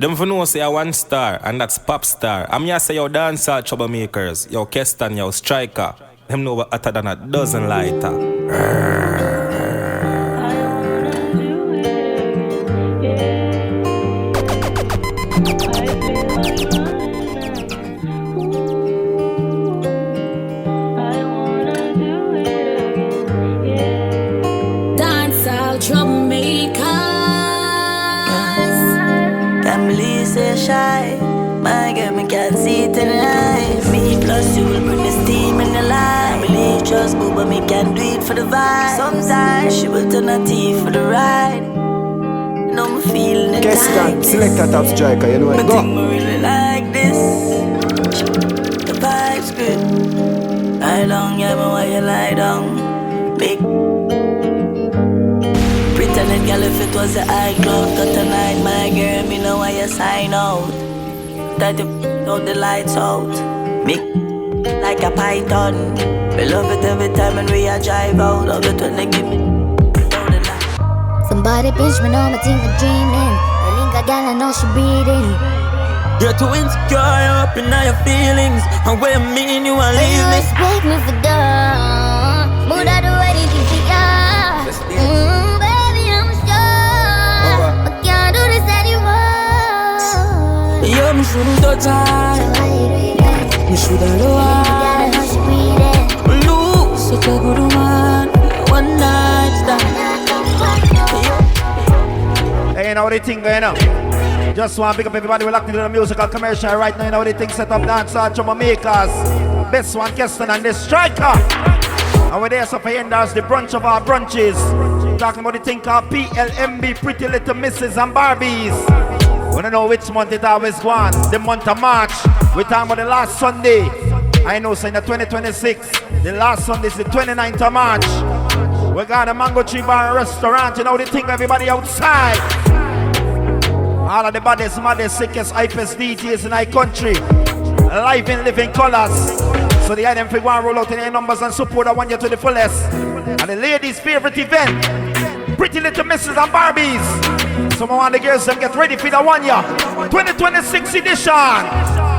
Them for know say I one star, and that's pop star. I'm here say yo Dancehall Troublemakers, yo Keston, yo Striker. Them know what hotter than a dozen lighter. Dancehall Troublemakers. Family say shy. My girl, me can't see it in life. Me plus you will bring the steam in the life. Family trust boo, but me can't do it for the vibe. Sometimes she will turn her teeth for the ride. No, me feeling it like this. Select a top striker, you know it. Go. Me really like this. The vibe's good. Lie down, yeah, me why you lie down. Big pretending girl if it was the iCloud. Got tonight, my girl, me know why you sign out. That you out the lights out. Me like a python. We love it every time when we a drive out. Love it when they give me down the line. Somebody pinch me now, I think I'm dreaming. The link a gal, I know she breathing. You're too insecure, up in all your feelings. And when I mean you are leaving me. You expect me for done, but I do anything for ya. Baby, I'm sure I can't do this anymore. Yeah, me shouldn't touch her. So why you do that? Me shoulda lower. Gal, I know she breathing. Lose such a good woman. One night stand. Hey, you know what they think, you know? Just want to pick up everybody we're locked into the musical commercial right now. You know what they think, set up Dancehall Troublemakers. Best one, Keston and the Striker. And we're there, so for enders, the brunch of our brunches. Talking about the thing called PLMB, Pretty Little Misses and Barbies. We don't know which month it always go on. The month of March. We're talking about the last Sunday. I know, so in the 2026, the last Sunday is the 29th of March. We got a Mango Tree Bar and Restaurant. You know the thing, everybody outside. All of the baddest, maddest, sickest, hypest DJs in our country. Live in living colors. So the item for one roll out in their numbers and support I want you to the fullest. And the ladies' favorite event, Pretty Little Misses and Barbies. Some of the girls them get ready for the 1 year 2026 edition.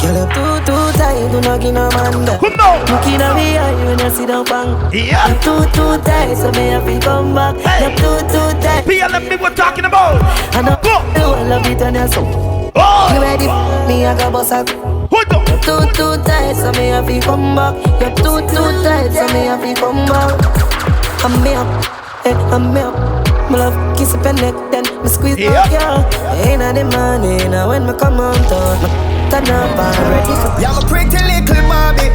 Girl, you too tight, do not give no man that. Come now. Looking at me eye when you see the bang. Yeah. You too tight, so me have to come back. Hey. You too tight. PLMB we're talking about. I know you love it on your soul. Oh. You ready? Me I got boss up. Hold on. You too tight, so me have to come back. You too tight, so me have to come back. I'm me up, I'm me up. My love kiss up your neck, then me squeeze up, girl. Ain't the morning, now when me come on top, turn up already. You're a pretty little Barbie.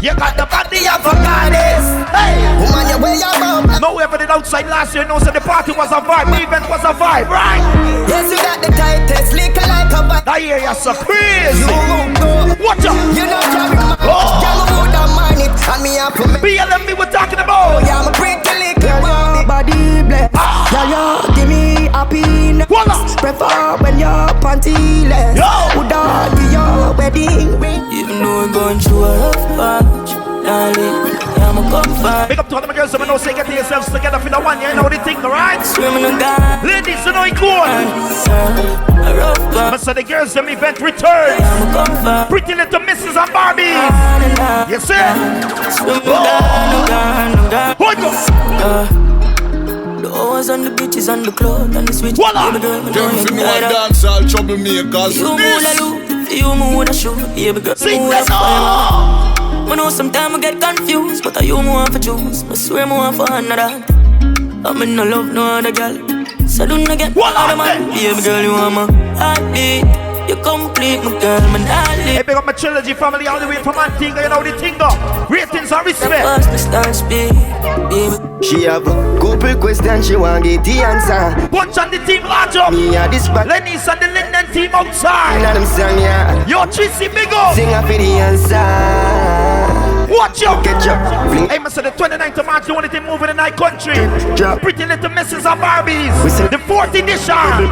You got the body of a goddess. Hey, Woman, you wear your bum. no whoever did outside last year knows that the party was a vibe, the event was a vibe, right? Yes, you got the tightest, liquor like a bag. I hear you're so crazy. You won't go. Watch out. You know carry my Y'all would have mind it. And me up for me. PLMB we're talking about. Yeah, I'm a pretty little Barbie. Body bless. Yeah, you give me happiness. Voila. Prefer when you're pantyless. Yo. Would I be your wedding ring? Even though we're going through a rough patch, darling, yeah, I'm a comfort. Big up to all the girls who know say get yourselves together for the 1 year, you know what they think, right? Swimming in God. Ladies, you know it cool. A rough patch, But so the girls them event returns. I'm a comfort. Pretty Little Misses and Barbies. Yes, sir. Swimming in God. Hold on. The hours on the beaches and the clothes and the switch. Voila. Baby girl, me know Them you for me like and that. Dancehall Troublemakers. You move a loop, you move a shoe. Baby girl, Sing move a that fire. I know sometimes I get confused, but I you more for choose. I swear more for another. I'm in no love no other girl. So don't get Voila. other man. Baby girl, you are my heartbeat. You complete my girl, my darling. Hey, big up my trilogy family all the way from Antigua, you know the thing up. Ratings and respect. First, the start speed, baby. She have a couple questions, she want get the answer. Punch on the team large up. Me a this back. Lenny's and the Linden team Inna outside. them song, yeah. Yo, Tracy, big up. Sing a for the answer. Watch out. Get your fling. Hey, Mr. The 29th of March, the only thing moving in our country. Drop. Pretty Little Misses and Barbies. Whistle. The 4th edition.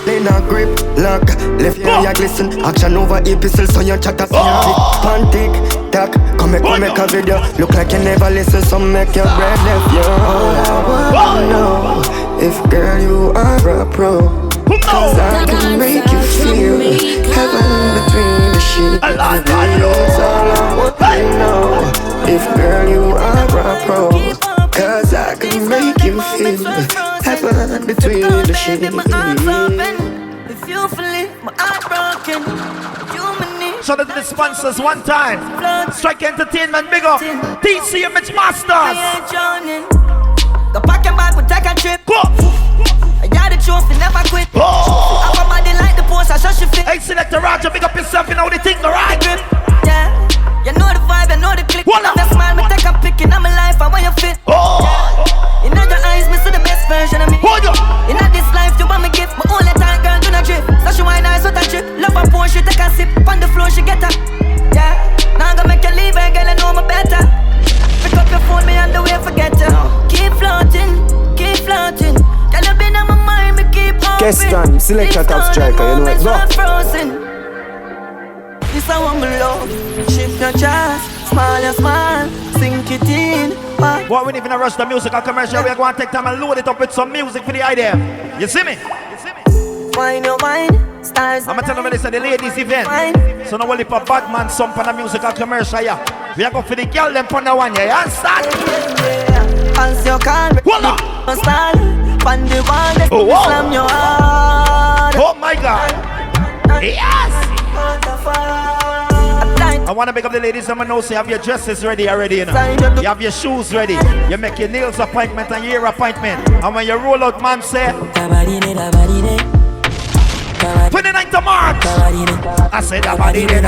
Then a grip, lock, left Go. ear glisten. Action over epistle, so you chat a pan tick, tack. Come make a video. Look like you never listen, so make your bread left you. All I wanna know, if girl you are a pro. Cause I can make you feel baby, my arms open. If you feel it, my heart broken. Shout out to the sponsors one time. Strike Entertainment, big up. DC Image Masters. The pack and bag, we take a trip. Go. I got the trophy, never quit. I got body like the post, I show she fit. Hey, Selector Roger, big up yourself, you know the thing, right? Yeah, you know the vibe, you know the click. Voila. That smile, me take a pic in my life, I want you fit. In your eyes, me see the best version of me. In this life, you want me gift. My only time, girl, do not drip. So she wine eyes with a drip. Love her pour, she take a sip. On the floor, she get her. Yeah, now I'm gonna make you leave her, girl, I know me better. Pick up your phone, me on the way, forget her. Keep floating, keep floating. Girl, you been on my mind, me keep hoping. Keston, select a top striker, you know it. Go. This I want below. Shift your chest, smile your smile, sink it in. Boy, we need to rush the musical commercial. We're going to take time and load it up with some music for the idea. You see me? Wine your wine, stars. I'm going to tell them this is the ladies' event. So now we'll leave a bad man some for the musical commercial, yeah. We are going for the girl them for the one, yeah. You understand? As your car, voila! Find the one that slam your heart. Oh my God! Yes! I want to make up the ladies. I'm know, so you have your dresses ready already, you know. You have your shoes ready. You make your nails appointment and your appointment. And when you roll out, man, say 29th of March. I said dabadide.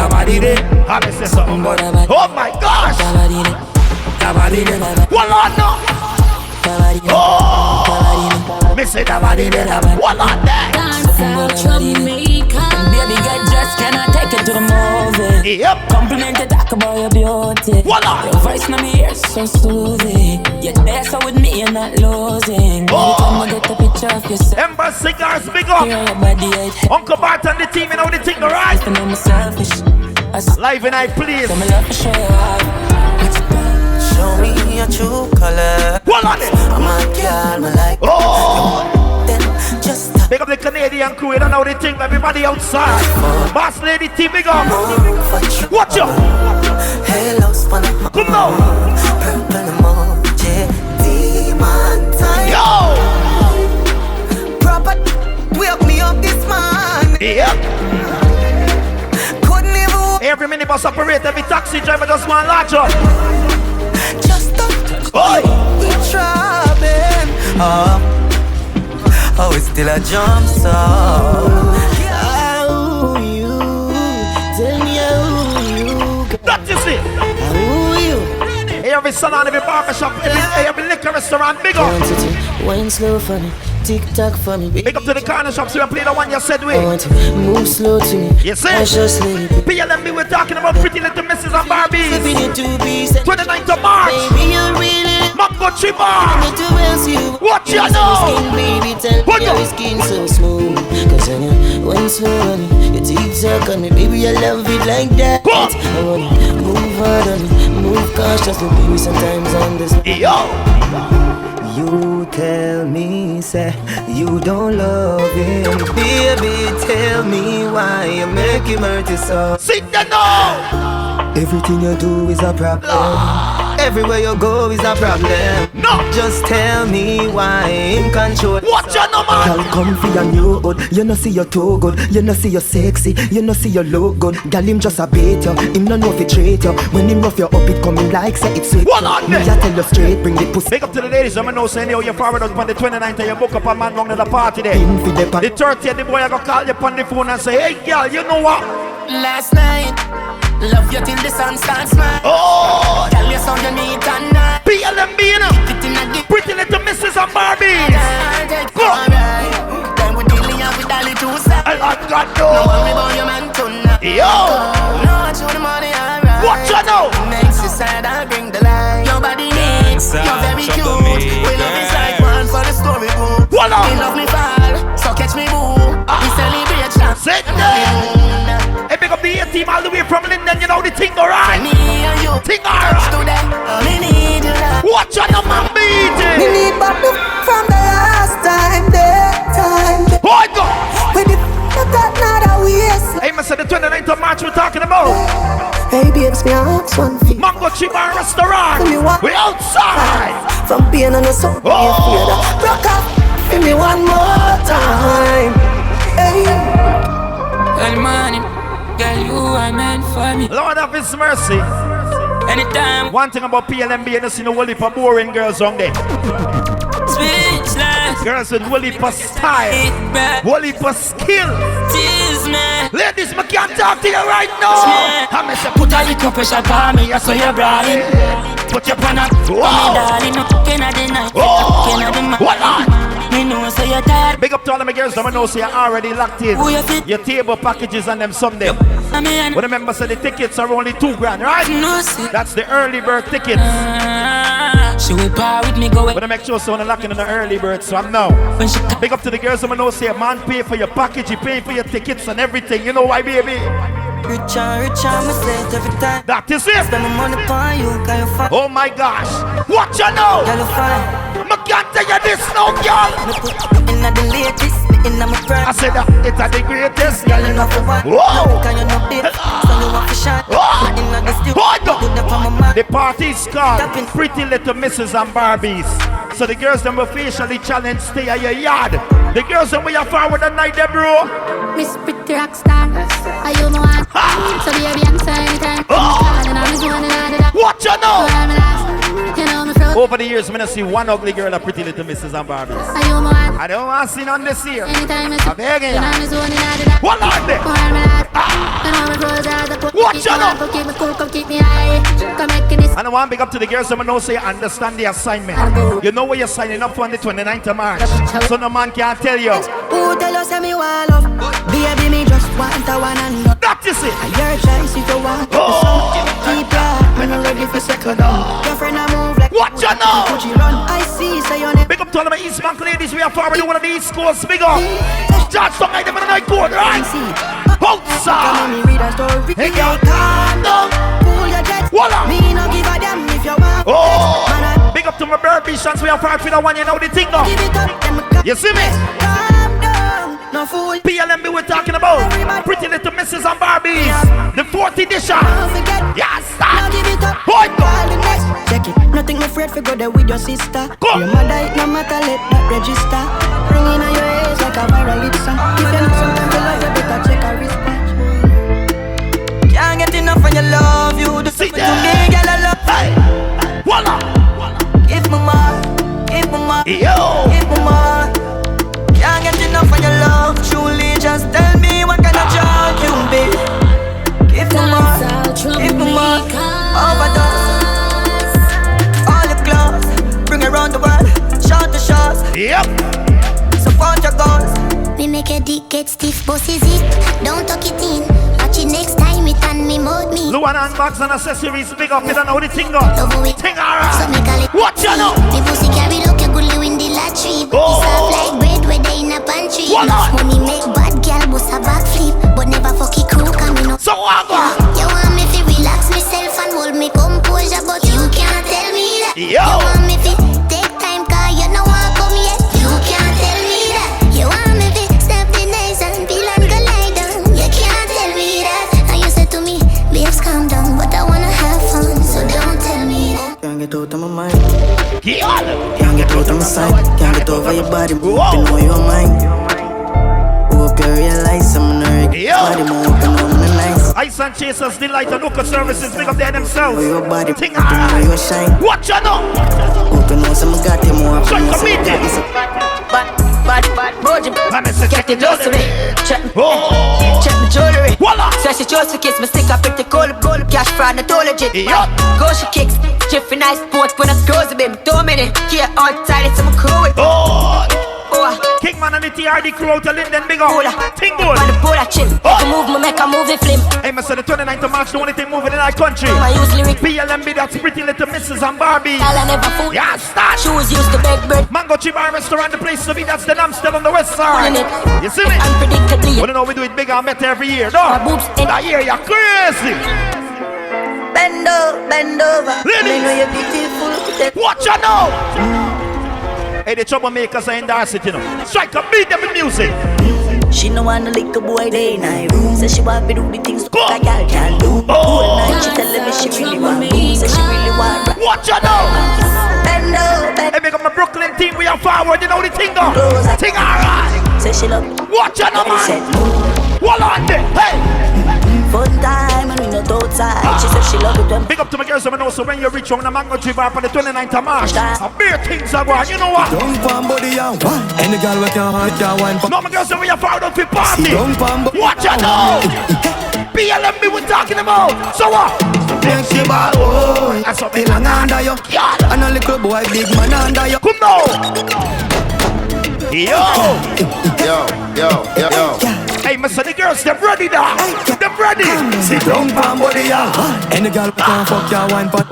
I say something but oh my gosh! Well on now. Oh, me say dabadide. Well on there. Dancehall Troublemakers. Baby, get dressed, can I take it to the movie? Yep. Compliment you, talk about your beauty. Voila. Your voice in my ears so soothing. You're there so with me, you're not losing. Baby, come and get a picture of yourself. Ember Cigars, big up. Your body, Uncle Bart and the team, you know the thing, right? I know I'm selfish. Live and I please. I'm love to show you how. Show me your true color. What on it? I'm a girl, me like. Oh! Then just Big up the Canadian crew, you don't know the thing, everybody outside. Boss lady team, big up. Watch out! hello, spana. Come now! Purple emoji, demon time. Yo! Proper, wake me up this man. Yep. Couldn't even. Every minibus operator, every taxi driver just want large up. Just touch. Oi! We trapping. Oh, it's still a jump song. How you? Tell me how you. That is it. How you? Every salon, every barbershop, every liquor restaurant, big up. Wine slow for me, tick tock for me. Big up to the corner shops, so you play the one you said we. I want to move slow to me. Yes, sir. Cautiously. PLMB, we're talking about pretty little misses and Barbies. 29th of March. Baby, you really Mango Chiba. need to ask you. What you know? Skin, baby, tell What me you- your skin so smooth. Cause when you went slow on me, you tick tock on me. Baby, I love it like that. Go. I wanna move hard on me, move cautiously. Baby, sometimes on this. Yo. You tell me, say, you don't love him. Baby, tell me why you make him hurt you so. Sit down now. Everything you do is a problem. Everywhere you go is a problem. No. Just tell me why in control. What you know, man? Girl, come for your new hood. You know see you too good. You know see you sexy. You know see you look good. Girl, him just a bait you. Him no know if it treat you. When him rough you up, it coming like say it's sweet. What on Me there? I tell you straight, bring the pussy. Big up to the ladies, I'm know saying you're forward on the 29th and you book up a man wrong to the party there. In for the The 30th, the boy I go call you on the phone and say, hey girl, you know what? Last night, love you till the sun starts smile. Oh! Tell you so you need tonight. PLMB, you know? Pretty little misses and Barbies. Go! Then we dealing with Dolly too sad. I got No worry no. about your man tonight. Yo! No, I show the money, alright. What you know? Next is side, I'll bring the light. Your body needs, you're very cute. We love is like one for the storybook. What up? They love me fall, so catch me boo. We celebrate chance. Sit down. Hey, pick up the A-team all the way from Linden, you know the thing alright? Me and you, Thing alright. today, me need you now. What you know, man, Me beating? need back from the last time, that time. Oh, God. When the got not a waste. Hey, man, said the 29th of March we're talking about. Hey, babes, me ask one thing. Mango Chiba Restaurant. Me what? We outside. From pain and the sun, Oh. broke up. Give me one more time. Hey. Early morning, girl, you are meant for me. Lord of His mercy. Anytime. One thing about PLMB, you see no whole heap of boring girls on there. Speechless. Girls with whole heap of style, whole heap of skill. Tease me. Ladies, I can't talk to you right now. I'm say put a little pressure on me, I saw you Brian. Put your pan up, me darling, no fucking at the night, fucking at the man. What on? Me know so you're tired. Big up to all of my girls, I know so you're already locked in. Who you fit? Your table packages and them someday. I mean, But remember, so the tickets are only $2,000, right? no see. That's the early bird tickets. She will par with me, go away. But I make sure so when I'm locking in the early bird, so I'm now. When she Big up to the girls, I know say, man, pay for your package, you pay for your tickets and everything. You know why, baby? Rich and me say it every time. That is it. Spend my money on you, can you find? Oh my gosh. What you know? Girl, you fine. I can't tell you this now, girl. Me put in the latest, in my prime. I said that it's the greatest. Girl, you know for what? Whoa. Can you know this? So you want to shot? In the still. Hold on. Put them on my mind. The party's called Pretty Little Misses and Barbies. So the girls them officially challenge stay at your yard. The girls them we are forward the night, them bro. Miss Pretty Rockstar, are you my one? So baby, answer anytime. What you know? You know me from. Over the years, I see one ugly girl at Pretty Little Misses and Barbies. Are you my one? I don't want to see none this year. Anytime I'm begging you. What on there? What you know? Keep me cool, come keep me high. Come make this. And I want to big up to the girls that know say understand the assignment. You know what you're signing up for on the 29th of March. So no man can't tell you. Who tell us me want love? Baby, me just want a one and love. That is it. Your choice if you want. Keep ya, I'm not ready for second round. Your friend I move like. What you know? Put you run, I see, say your name. Big up to all of my East Bank ladies. We are forward one of the East Coast. Big up. Start something like them in the night code, right? Outside. Me read a story. Hey, girl. Calm down. Cool your jet. Voila. Me no give a damn if you want. Oh. Man, I Big up to my Barbies. Chance we are forward for the one, you know the thing now. give it up. Them cut. You see me? Calm down. No fool. PLMB we're talking about. Pretty Little Misses and Barbies. The 4th edition. Don't forget. Yes, Now give it up. Point. Call the next. Check it. Nothing afraid for go there with your sister. Go. Your mother it no matter let that register. Ringing on your ears like a viral hit song. If you know sometimes you love you better check a wristwatch. Can't get enough of your love. You do See something to me, girl I love. Hey. Voila. Give me more. Give me more. Yo. Give me more. Can't get enough of your love. Truly just tell me what kind of joke you be. Give me more. Give me more. Overdose. All the clothes. Bring around the world. Shot to shots. Yep. Support your goals. Me make a dick get stiff, boss is it? Don't tuck it in. Watch it next time, it and me mode me. Luan and bags and accessories. Big up. You don't know what the thing go. Love it. Thing So alright. me call it. What you know? Me pussy carry look, you could win the lottery. But Oh. it's soft like bread where they in a pantry. What on? Money make bad girl bust a backflip, but never fuck it crew coming up. So what go? You want me to relax myself and hold me composure, but you can't tell me that. Yo. You want me to take time, cause you know I come yet. You can't tell me that. You want me to step the nice and peel and go lie down. You can't tell me that. And you said to me, babes calm down, but I wanna have fun, so don't tell me that. Can't get out of my mind. Yeah. Can't get out of my sight. Can't get over your body. Whoa. You know you're mine. Hope you realize I'm not Yo. body more open on the nice. Ice and Chasers Delight and Local Services. Big up there themselves. For your body. Thing You know alright. you shine. What you know? Open on some got you more. Shut Open the on some meeting. got you some. Bad, Roger. Let me say Get it close to me. Check Oh. check the jewelry. Voila. So she chose to kiss me, stick up pretty cold. Cash fraud, not all legit. Yup. Go she kicks. Jiffy nice sport when I scrolls a bit. 2 minutes. Here outside, it's some cool. Oh. Oh, Kingman and the TRD crew out to Linden. Big up. Pull Thing good. on the pull that chin. Make a move, me make a movie film. Hey, I said the 29th of March, the only thing moving in our country. I use lyric. PLMB, that's Pretty Little Misses and Barbies. All I never fool. Yeah, start. Shoes used to beg bread. Mango Chibar Restaurant, the place to be. That's the Amstel on the west Pulling side. it. You see me? Unpredictably. You know we do it bigger and better every year. My No. boobs in. That year you're crazy. Bend over. Ladies. I know you're beautiful. What you know? Hey, the troublemakers are in the city, you know. Strike a beat them with music. She no wanna lick a boy day in her room. Say she want me do the things Go. a girl can do. Oh. Whole night she telling me she really want boom. Say she really want rap. What you know? Bend over. Hey, big up my Brooklyn team, we are forward, you know the thing go. Thing alright. Say she love. Watch out, man. Hold on there, hey. Fun time and we not outside. She said she love it when. Big up to my girls, so I know, so when you reach on the Mango Tree Bar for the 29th of March, a beer things are going, you know what? Don't pump body and wine. Any girl we can hurt can wine. No, my girls, so we are forward up to party. Don't pump. Watch out now. BLM we're talking about. So what? Make she ball, oh. That's what They long under you. And a little boy, big man under you. Come now. Yo. Hey, Mr. The girls, they're ready now. They're ready. Sit down, palm body, yeah. Any girl can fuck your wine pot.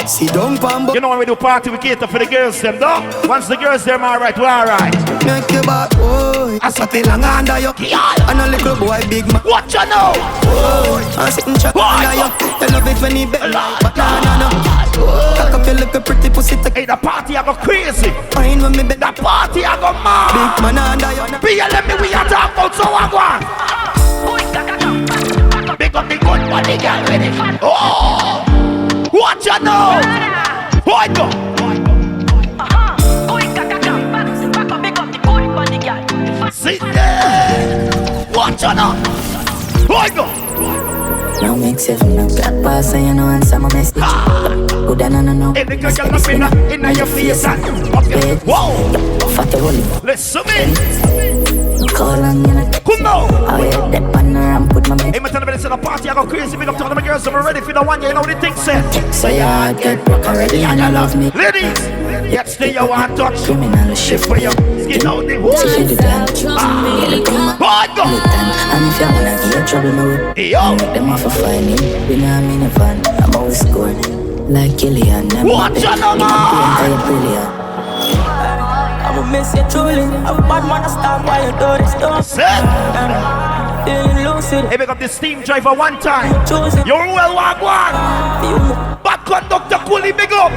Sit down, palm body. You know when we do party, we cater for the girls, them, though. Once the girls, them alright, we're alright. Make your back, oh. I saw the long under you. And a little boy, big man. Watch out now. I'm sitting chat under you. I love it when he bend. But no. Cock up your little pretty pussy. Hey, the party I go crazy. Fine when me bend. The party I go mad. Big man under you. BLM, we are talking about so I go. Big up the good body, girl, ready. Oh, watch out now. Why go? Sit there. Watch out now. Why go? Now make 7 now. Black pass and you know answer my message. Good no. Every girl you look in your face and whoa. Fat rolling. Listen me. Call on you. Come now. I had that banner and put my Hey, man, tell me this is a party. I go crazy. Big up to all the girls. I'm ready for the one. You know the thing set. So your heart get broke already and you love me. Ladies, yet still you want touch. Criminal shit For you, skin out the wood. She did that. Hard go. And if you wanna get your trouble, no. Yo. Make them off a finding. We know I'm in a van. I'm always scoring. Like Killian. Watch out, man. Brilliant. I'ma miss you truly. I'm bad man, I stop while you do this stuff. Set. Feeling lucid. Hey, pick up this steam driver one time. Choose it. You're well walk one. Back conductor Coolie, big up.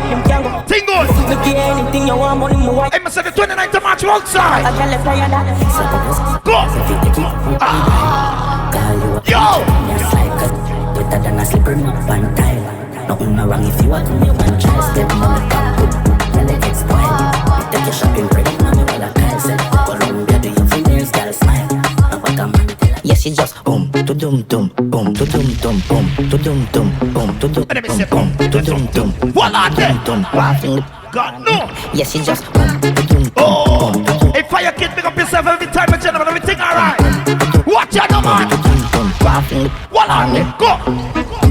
Tingle. Look at anything you want, money more. Hey, Mr. The 29th of March outside. I can't let fly that. Go. Yo. Better than a slipper, not one time. Nothing wrong if you want me, one try step on the top. Tell it it's spoiled. Take your shopping credit, now me while I can't say. Columbia, do your fingers, girl, smile. Now what a man tell her. Yes, she just boom, to dum dum, boom, to dum dum, boom, to dum dum, boom, to dum dum, to dum dum. What are they? Laughing. God, no. Yes, she just boom, to dum dum. Oh. Hey, fire kid, pick up yourself every time, and gentlemen, everything alright. Watch out, man. What are they? Go.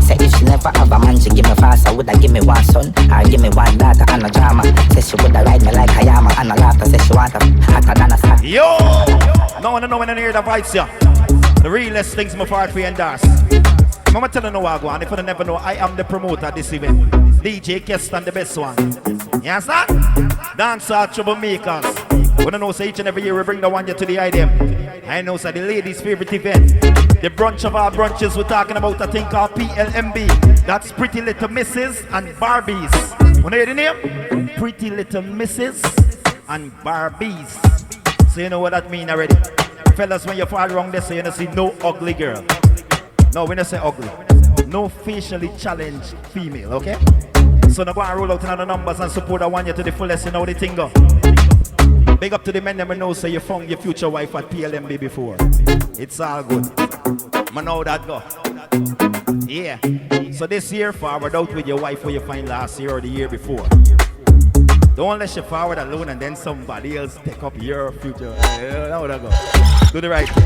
Say if she never have a man, she give me fast. I woulda give me one son, or give me one daughter and a drama. Say she woulda ride me like a yama and a laughter. Say she want a hotter than a star. Yo, no one know when I hear the vibes, yeah. The realest things my part for endorse. Mama tell you no what I go on. If you never know, I am the promoter of this event. DJ Keston, the best one. You understand? Dancehall Troublemakers. When I know, say each and every year we bring the one you to the item. I know, say the ladies' favorite event. The brunch of our brunches, we're talking about a thing called PLMB. That's Pretty Little Misses and Barbies. Wanna hear the name? Pretty Little Misses and Barbies. So you know what that means already. Fellas, when you fall wrong, they say you don't see no ugly girl. No, we don't say ugly. No facially challenged female, okay? So now go and roll out another numbers and support the one you to the fullest, you know the thing go. Big up to the men that know say you found your future wife at PLMB before. It's all good. Man know that go. Yeah. So this year, forward out with your wife who you find last year or the year before. Don't let you forward alone and then somebody else take up your future. Now that go. Do the right thing.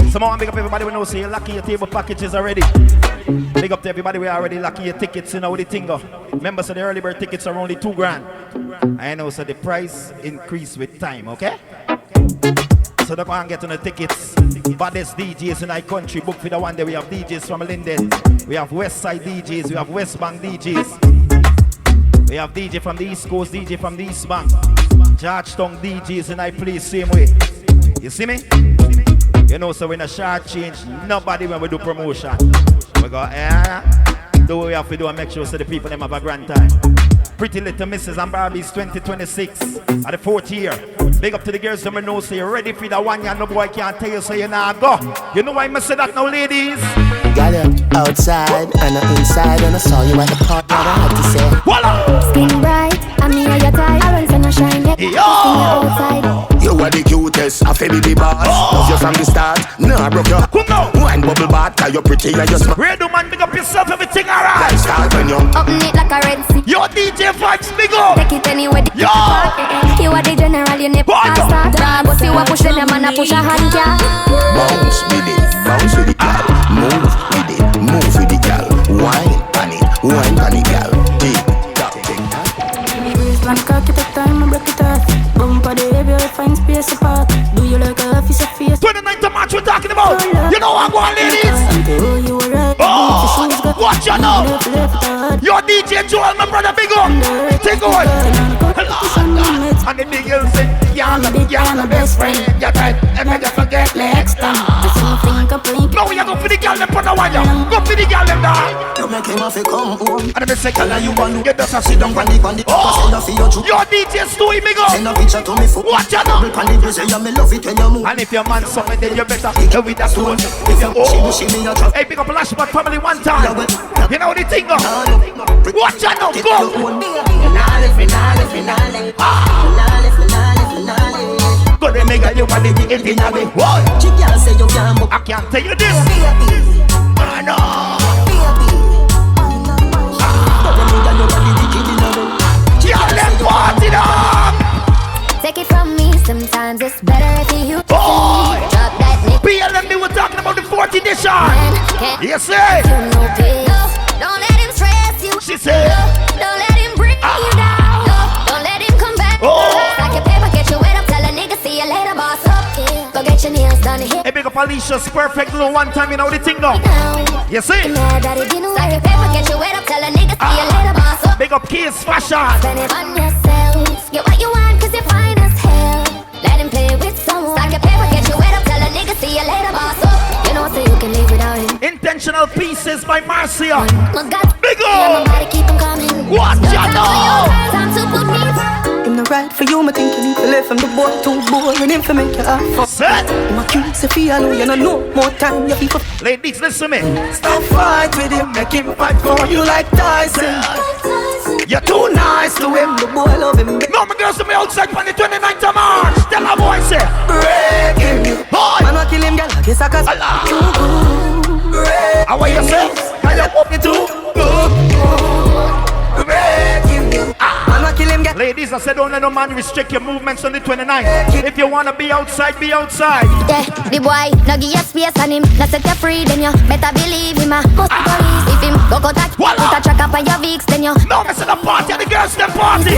Some more big up everybody we know say you're locking your table packages already. Big up to everybody we already locking your tickets, you know the thing go. Remember, so the early bird tickets are only $2,000. I know, so the price increase with time, okay? So don't go and get on the tickets. Baddest DJs in our country, book for the one day. We have DJs from Linden. We have West Side DJs, we have West Bank DJs. We have DJ from the East Coast, DJ from the East Bank. Georgetown DJs in our place same way. You see me? You know, so when a short change, nobody when we do promotion. We go, do what we have to do and make sure so the people them have a grand time. Pretty Little Misses and Barbies 2026 at the 4th year. Big up to the girls that know so you're ready for the one year. No boy can't tell you so you now go. You know why I say that now, ladies? Got it outside and inside and I saw you at the park. I had to say, voila! Skin bright, I'm here, shine, yeah. Outside. You are the cutest, I feel the boss. Love you from the start, nah broke your. Wine bubble bath, cause you're pretty and you're smart. Ready man, big up yourself, everything alright. Start when you Up neat like a red sea. Your DJ vibes, big up. Take it anywhere. Yo. You are the general, you never start. But you are pushing them and I push a hand, yeah. bounce with it, bounce with the gal. Move with it, move with the gal. Wine pan it, gal. Tick tock, tick tock. Waistline cocky, take time and break it off. Bumper the area, find space apart. Do you like a officer face? 29th of March we're talking about. You know what I'm going, ladies. Oh, watch out now. Your DJ Joel, my brother, big up. Take on. And the big girl say, you're my best friend. You're right, and I just forget next time. No, you're going for the girl, them put a wire. Go for the girl, them down. You make him have to come home. And the second You want to just sit down on the your DJ Stewie, big up. Send a picture to me for watch out now. Me love it when you move. And if your man something, then you better go with that stone. Hey, big up Lashbot family one time. You know the thing, go. Watch out now, go. Go to make you want to be in the what? I can't tell you this. I know. Party dog. Take it from me, sometimes it's better if you boy. Drop that nigga. PLM, we're talking about the 4th edition. Yes, sir. Don't let him stress you. She said. Don't let him bring you down. Don't let him come back. Stack your paper, get your weight up. Tell a nigga, see you later, boss up. Go get your nails done here. Hey, big up Alicia's perfect little one time, you know the thing, go. You see? Stack your paper, get your weight up. Tell a nigga, see you later, boss up. Big up Keys Fashion. Spend it on yourself. Get what you want, cause you're fine as hell. Let him play with someone. Stack your paper, get your weight up. Tell a nigga, see you later, boss up. You know so you can live without him. Intentional Pieces by Marcia. Big up. Watch out now. Time to put me down. I'm not right for you, I think you need to live from the boy too boring him for make you laugh. Set. I'm curious if you know you know more time you people. Ladies, listen to me. Stop fight with him, make him fight for you like Tyson. You're too nice to him, the boy love him. No, my girls to me outside on the 29th of March. Tell a boy, say, breaking you. Man, I kill him, girl, I guess I can. How are you, sir? Can you pop it too? Breaking you. Man, I kill him, girl. Ladies, I said don't let no man restrict your movements on the 29th. If you wanna be outside, be outside. Yeah, the boy, no give you space on him. No set you free, then you better believe him. Must be police. If him go touch, put a track up on your Vicks, then you. No, miss the party, the girls them party.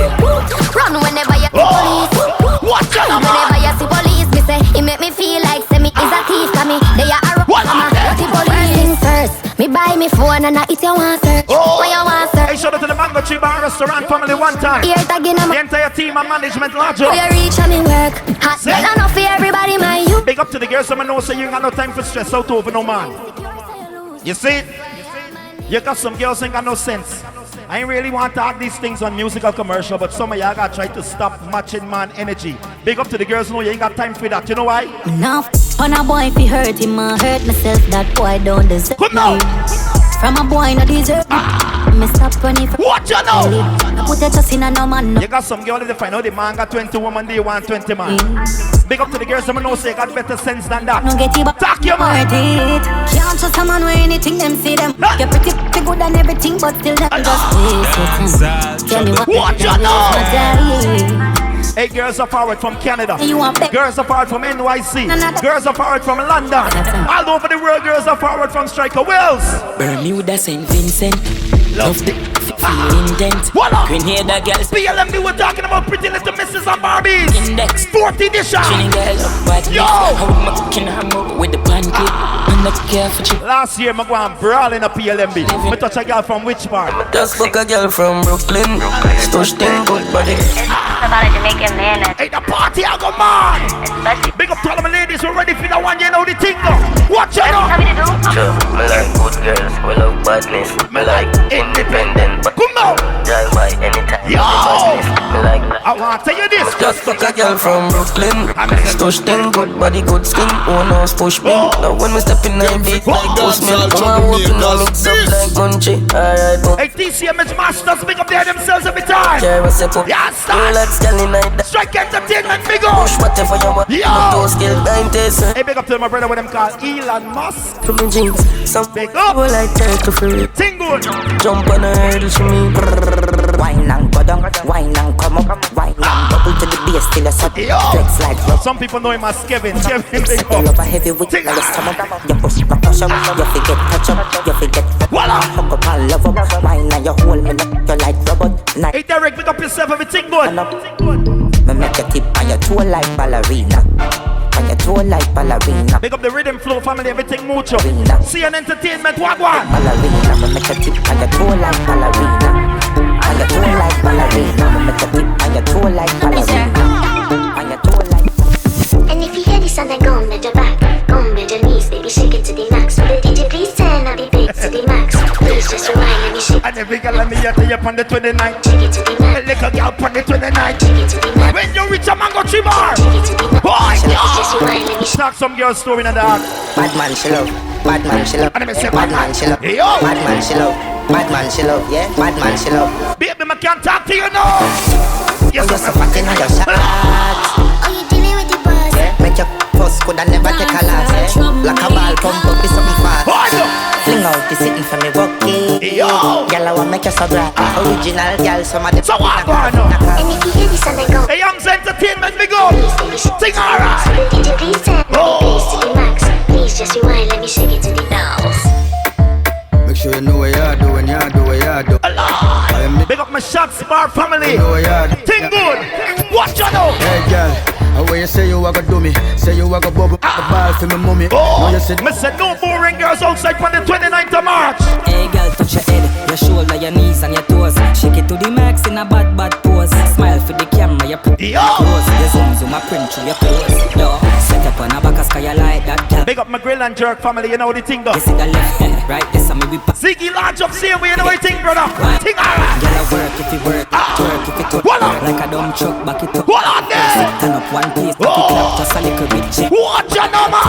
Run whenever you see police. Watch out, whenever you see police, me say he make me feel like say me is a thief. Cause me they are a dirty police. First things first, me buy me phone and I eat your one search. What you want search? Hey, shout out to the Mango Tree Bar Restaurant family one time. Here again, the entire team and management larger. We reach and me work. Hot girl enough for everybody, my you. Big up to the girls, so I know so you ain't got no time for stress out over no man. You see? You got some girls ain't got no sense. I ain't really want to add these things on musical commercial, but some of y'all gotta try to stop matching man energy. Big up to the girls, know you ain't got time for that. You know why? Enough on a boy if he hurt him, I hurt myself. That boy don't deserve me. From a boy no deserve me. Stop running from. Watch you now. I put your trust in a no man. No. You got some girl if they find out the man got 20 women, they want 20 man. Big up to the girls, some know say you got better sense than that. No get you back. Talk your man. Can't trust a man where anything them see them. You're pretty good and everything, but still them just waste it. Tell me what. Watch you now. Hey, girls are forward from Canada. Girls are forward from NYC. Girls are forward from London. All over the world, girls are forward from Striker Wells. Bermuda, St. Vincent. Love the feeling dent. Grenada girls. PLM, we're talking about Pretty Little Misses and Barbies. Index 4th edition. Yo! With the pancake. I'm not careful. Last year, I go and brawl in a PLMB. I touch a girl from which part? Just fuck a girl from Brooklyn. Stush them good body. About a Jamaican man. Hey, the party, I go man. Big up to all of my ladies who ready for the one, you know the thing go. Watch it up. Sure, me like good girls, we love badness. Me like independent, but come now. drive by anytime. Yo! Me like I want to tell you this. this. Just fuck a girl from Brooklyn. Stush them, good body, good skin. Oh no, push me. Now when we step in the beat like Ghost Milk. Come on, walking now looks up like country. Alright, boom. Hey, TCMH Masters, big up there themselves every time. Yeah, what's up? Yes, let's get in like that. Strike Entertainment, big up. Push whatever you want. Yo. Those skill time taste. Hey, big up to my brother, what them call Elon Musk. From the jeans, some big up. People like turtle for it. Sing good. Jump on a hurdle for me. Wine and go down, wine and come up, wine and bubble to the base till the sun flex like rock. Some people know him as Kevin. Kevin, big up. Love a heavy weight like a stomach. You push my push up, you forget touch up, you forget. Hug up and love up, wine and you hold me up, you like robot. Hey Derek, pick up yourself, everything good. Me make a tip on your toe like ballerina. On your toe like ballerina. Big up the rhythm flow family, everything mucho. See an entertainment, wagwan. Ballerina, me make a tip on your toe like ballerina. On your toe like ballerina. Me make a tip on your toe like ballerina. On your toe like. And if you hear this and then go with your back, go with your knees, baby, shake it to the max. But DJ please turn up the beat to the max. Please just rewind, let me shake. And every girl let me hear you on the 29th. Shake it to the max. A little girl on the 29th. Shake it to the max. When you reach a mango tree bar. Shake it to the max. Boy, just rewind, let me shake. Talk some girl story in the dark. Bad man she love, bad man she love. And I say bad man she love, bad man she love, bad man she love, yeah, bad man she love. Baby, I can't talk to you now. Yes, you're so fat in your shot. Are you dealing with the boss? Yeah, make your fuss coulda never take a loss. Like a ball pump up, it's something fast. Fling out the sitting for me walking. Yo, girl, I want make you so bright. Original girl, some of them. So what going on? And if you hear this and then go. Hey, I'm Entertainment, big up. Sing alright. DJ please turn up the bass to the max. Please just rewind, let me shake it to the nose. Make sure you know what you do when you do what you do. Big up my shots bar family. You know what you do. Think good. Watch you know. Hey girl, when you say you are gonna do me, say you are gonna bubble the ball for me mommy. Oh, you said me said no boring girls outside on the 29th of March. Hey girl, touch your head, your shoulder, your knees and your toes. Shake it to the max in a bad pose. Smile for the camera, you put it close. Your zoom, I print through your clothes. Yo, set up on a back, cause you like that girl. Big up my grill and jerk family, you know the thing go. You see the left hand, right, this and me whip. Ziggy large up, see you know the thing, brother. Think alright. Girl, I work if you work, twerk if you twerk. Like a dumb truck, back it up. What on there? Turn up one piece, back it up, just a little bit check. Watch your number.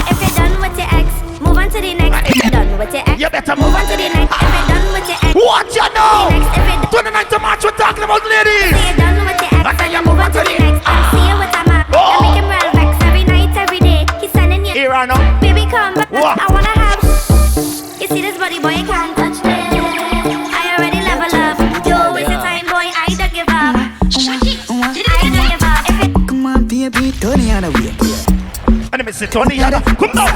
If you're done with your ex, move on to the next. If you're done with your ex, you better move on to the next. If you're done with your ex, watch your now. 29th of March, we're talking about ladies. If you're done with your ex, then you move on to the next. I'm seeing with a man. I make him real vex every night, every day. He's sending you. Here I know. Baby, come back. I wanna have. You see this body, boy, you can't touch me. I already level up. Yo, waste your time, boy. I don't give up. I don't give up. Come on, baby, turn the other way. And let me say, Tony, come down.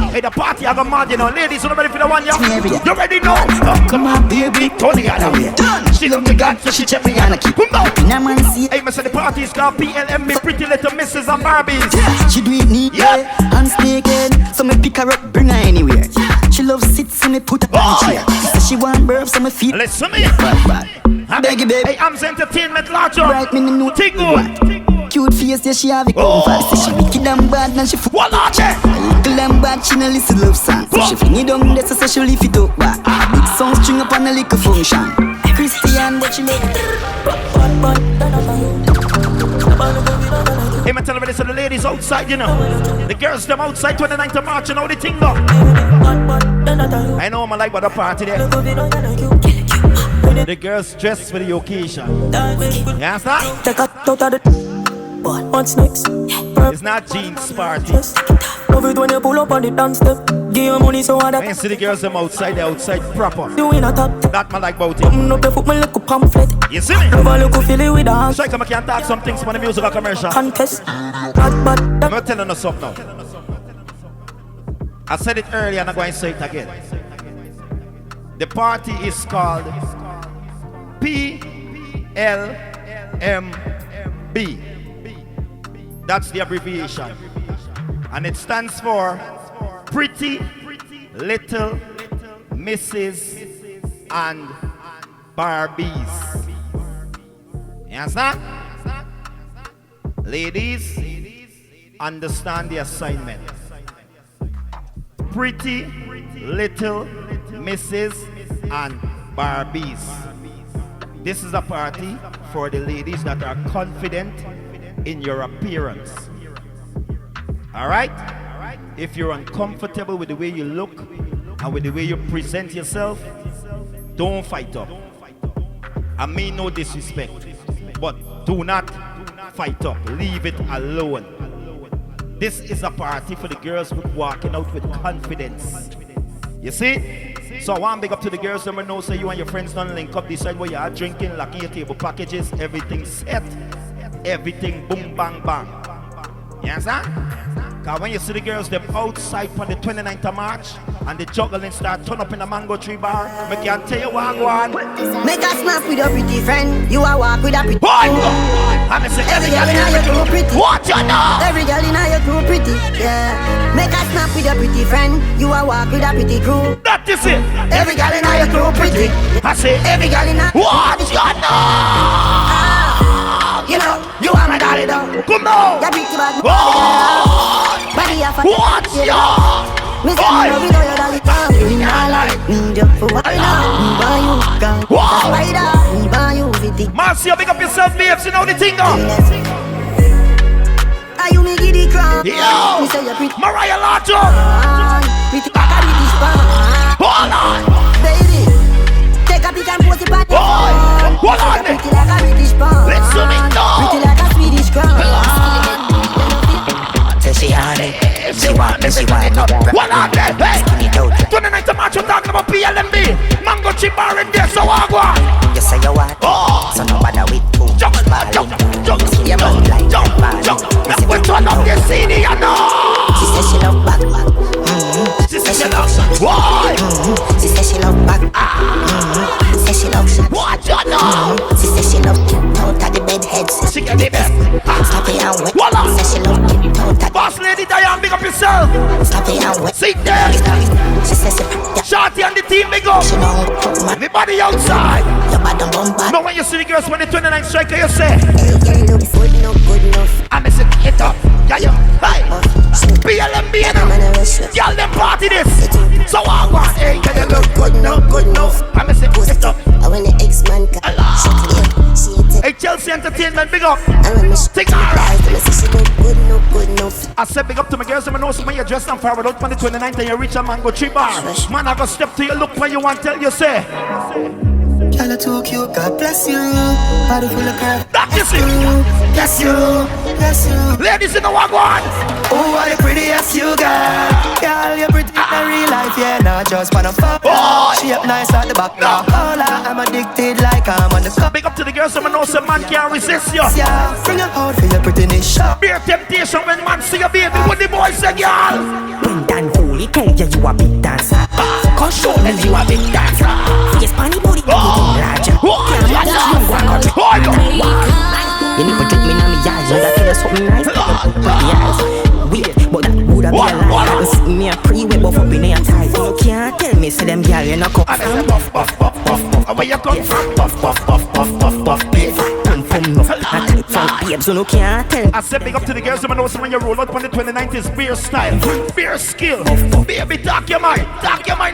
Hey, the party I got mad, you know. Ladies, you ready for the one, yeah? You ready now? Come on, baby, Tony, other way. She love me God, so she check me on a key. Come down. Hey, me say the party is called PLMB, Pretty Little Misses and Barbies. Yeah, she do it neat, yeah, and naked. So me pick her up, bring her anywhere. She loves sit, so me put her on chair. So she want burp, so me feet. Listen me. Bad. I beg you, baby. Hey, I'm Entertainment larger. Bright me no think good. Cute face, yeah, she have it comfort. Say she wicked and bad, and she what large? Little and bad, she no listen love song. So she fling it down, that's so she lift it up back. Big song string up on a little function. Christian, but she make Hey, man, tell everybody, so the ladies outside, you know. The girls, them outside 29th of March, you know the thing, though. I know I'm like by the party there. The girls dressed for the occasion. Yes, sir? Take a out of the. What's next? It's not jeans party. Love it when you pull up on the dance step. Give your money so hard that. I see the girls them outside, they're outside proper. You in a top. That man like about it. Open up your foot, my little pamphlet. You see me? Love a look, feel it with a hand. So I can talk some things from the musical commercial. Contest. I'm not telling us up now. I said it earlier and I'm going to say it again. The party is called PLMB. That's the abbreviation. And it stands for Pretty Little Misses and Barbies. You understand? Ladies, understand the assignment. Pretty Little Misses and Barbies. This is a party for the ladies that are confident in your appearance. Alright? If you're uncomfortable with the way you look and with the way you present yourself, don't fight up. I mean no disrespect, but do not fight up. Leave it alone. This is a party for the girls who walking out with confidence. You see? So I want to big up to the girls that know say you and your friends don't link up, decide where you are drinking, locking your table packages, everything set. Everything boom bang bang. You understand? Because when you see the girls them outside on the 29th of March and the juggling start turn up in the mango tree bar, I can tell you what one. Make a snap with a pretty friend. You are walk with a pretty friend. Every girl in your crew pretty. What you know? Every girl in your crew pretty. Yeah. Make a snap with a pretty friend. You are walk with a pretty crew. That is it. Every girl in your crew pretty. I say every girl in your what you know? You know, you are my dolly though. Come on. You pretty bad. Body of a what you me say me love you though, your dolly tongue. You not like me just for what I know. Me buy you gun. Spider. Me buy you vitty. Marcia, pick up yourself, babes. You know the thing now. Are you me giddy crown? Yo. Me say you pretty. Mariah Lato. Pretty like a British pan. Hold on. Baby. Take a pic and post it back. Hold on. Pretty like a British pan. Let's zoom in now. Pretty like a Swedish crown. She on it, she want me, she want me. What on there, hey? 29th of March, we're talking about PLMB. Mango chip bar in there, so I go on. You say you want it, so no bother with two. Jump. We're turn up this CD, you know. She says she love back. She says she love why? She says she love back. She says she love shit. What you know? She says she love out of the bed heads. She get the best. Stop it and wet. Voila. She says she love out of Boss lady Diane, big up yourself. Stop it and wet. Sit there. She says she Shorty and the team, big up. She know everybody outside. Your bad and bumper. But when you see the girls when the 29th striker, you say, hey, you look good, no good enough. I miss it, hit up. Yeah, you. Hey. PLMB, y'all them party this. So I want, hey, you look good, no good enough. I miss it, hit up. When the X-Man come, hey, Chelsea Entertainment, big up. And when me take her. She look good, no good enough. I said big up to my girls, I know so when you're dressed and forward out on the 29th and you reach a mango tree bar. Man, I go step to you, look when you want, tell you, say. Girl, too cute, God bless you. Body full of curve. That is it. Bless you, bless you. Ladies in the wagwan. Oh, what the prettiest you got. Girl, you're pretty in real life, yeah. Not just for the fuck. She up nice at the back. Hola, I'm addicted like I'm on the cup. Big up to the girls, I know some man can't resist you. Yeah, bring your out for your prettiness. Beer temptation when man see your baby. What the boy say, girl? When Dan Holy tell you you a big dancer. Cause show me you a big dancer. Face funny body. You need to drink me now, me eyes. You got to something nice. Yes, weird, but that would have been a lie. You see me a pre-web off up in your tight. You can't tell me, say them girl you not come from. Buff. Where you come from? Buff. Come from no, not from babes. So no can't tell. I said big up to the girls, I know some when you roll out on the 29th is beer style, beer skill. Baby, talk your mind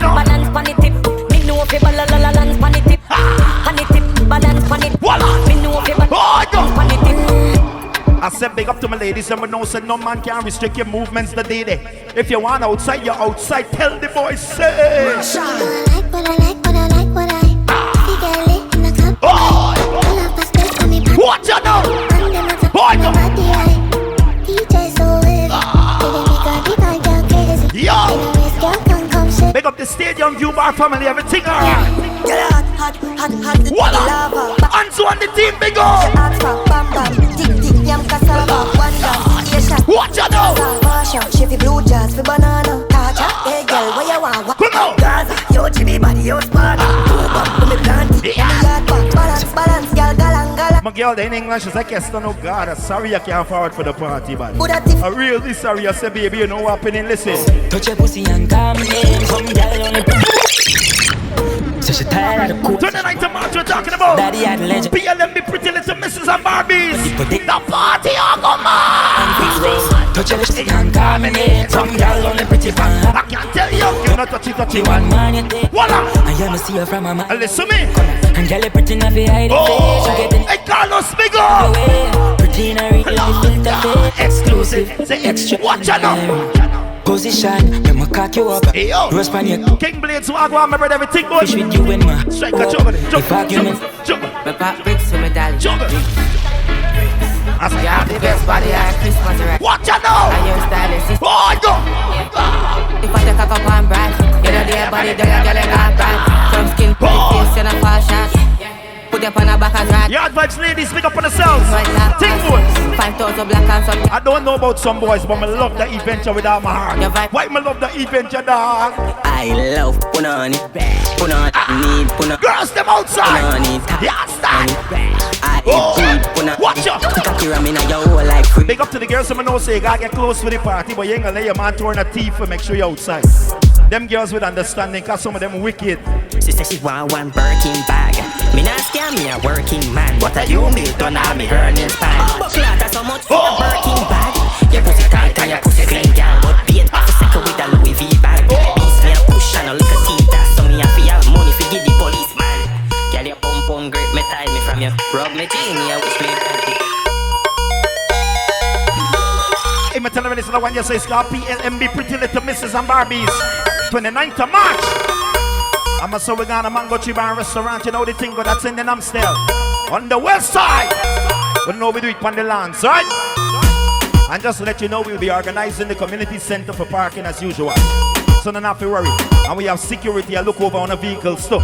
now. Balance pan it tip. No fi balance pan it tip. Pan it tip, balance pan it. Voila. Me no fi balance pan it tip. I said big up to my ladies and we know say no man can restrict your movements the day day. If you want outside, you're outside. Tell the boys say. What I like. You get lit in the club. Pull up a split for me. What you know? DJ so weird. Yo. Big up the stadium view bar family, everything alright. Hot, voila. Anzu on the team, big up. What you know? Chevy blue jazz for banana. Taja, hey girl, where you want? Come on. Gaza, yo Jimmy body, yo spot. Me planty, balance, girl, galang. My girl in English is like, yes, no God, I'm sorry I can't forward for the party, man. I'm really sorry, I said, baby, you know what happening, listen. Touch your pussy and come in, some girl on the so she tired of the cool. 29th of March, we're talking about Daddy had legend. PLMB, pretty little misses and Barbies. The party, oh, come on. Touch your pussy and come in, some girl on the pretty pan. I can't tell you, you know no touchy. The one man you take. Voila. I am see you from a man. Listen me. And girl, you pretty enough to hide the face. You getting hey, Carlos, big up. pretty in a real life filter face. Exclusive. Say extra. Watch out now. Position, when I cock you up. Hey, yo. Roast pan your King Blades, so I go on my brother, everything good. fish with you and my Strike a juggle. If argument My pop bricks with my dolly. Juggle. You have the best body at Christmas, right? Watch out now. And your stylist is Oh, go. if I take a cup and brag, you know the body, then you get a got brag. From skin to the face, you know fall shot. Put up on the back as rag. Yard vibes ladies, pick up on themselves. Think good. 5,000 black and some. I don't know about some boys, but I love the adventure with all my heart. Why I love the adventure, dog? I love punani, need punani. Girls, them outside. Punani, yeah, stand. I need punani. Watch out. Big up to the girls, some know say you gotta get close with the party, but you ain't gonna let your man turn a teeth and make sure you're outside. Them girls with understanding, cause some of them wicked. She said she want one Birkin bag. Me not scam me a working man. What are you me done all me earning span? But clatter so much for a Birkin bag. Your pussy tight and your pussy clean, girl. But being half a second with a Louis V bag. Beast me a push and a little teeth. So me a feel money for give the policeman. Girl your pum pum grip me tie me from you. Rub me genie and wish me Hey, me tell you this, the one you say it's called PLMB, Pretty Little Misses and Barbies. 29th of March. I'm so we're gonna Mango Tree Bar Restaurant, you know the thing, but that's in the Amstel. On the west side. We know we do it on the lands, right? And just to let you know, we'll be organizing the community center for parking as usual. So don't have to worry. And we have security, I look over on the vehicles too.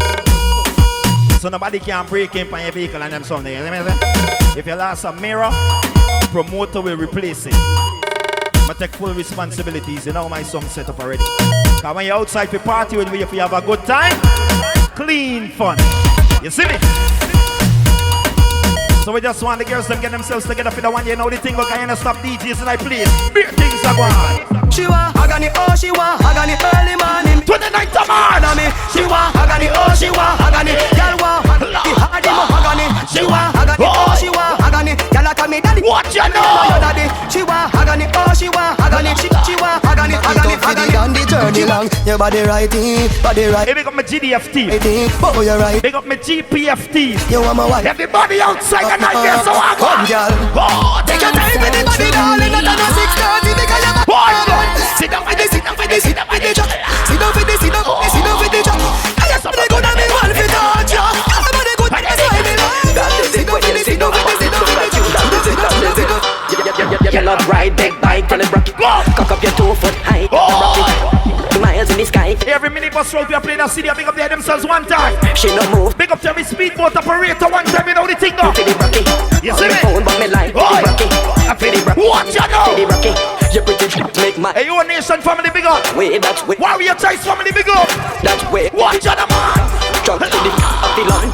So nobody can break in on your vehicle and them something. If you lost a mirror, promoter will replace it. I take full responsibilities, you know my song set up already. Cause when you're outside for party with me, if you have a good time, clean fun. You see me? So we just want the girls to get themselves together for the one, you know the thing, but can you stop DJs and I play? Beer things are going on. She want Agani, oh she want Agani early morning. 29th of March. She want Agani, oh she want Agani. Girl want Agani, Agani. She want Agani, oh she want Agani. Girl call me daddy. What you know? Daddy. She want Agani, oh she want Agani. She want Agani, Agani. On the journey long, your body righty, body right. Hey, big up my GDFT. Oh, you're right. Big up my GPFT. You want my wife. Everybody outside and I guess so I come, girl. Oh, take your time with the body, darling. Not on 6:30 because you're sit down for this, sit down for this, sit down for this. Sit down for this, sit down for this, sit down for this. I just wanna go down and one for touch ya. Everybody go down and slide me like. Sit down for this, sit down for this, sit down for this. You're not ride big bike from the bracket. Cock up your 2 foot high. Miles in the sky. Every minibus road we are playing that city, big up there themselves one time. She no move. Big up to every speedboat operator one time, you know the thing up. You see me? Phone, but me like I feel it. Watch you know. You pretty make my. Hey, you nation family big up. Way that's way. Warrior Choice family big up. That's way. Watch you man. Drunk to the line.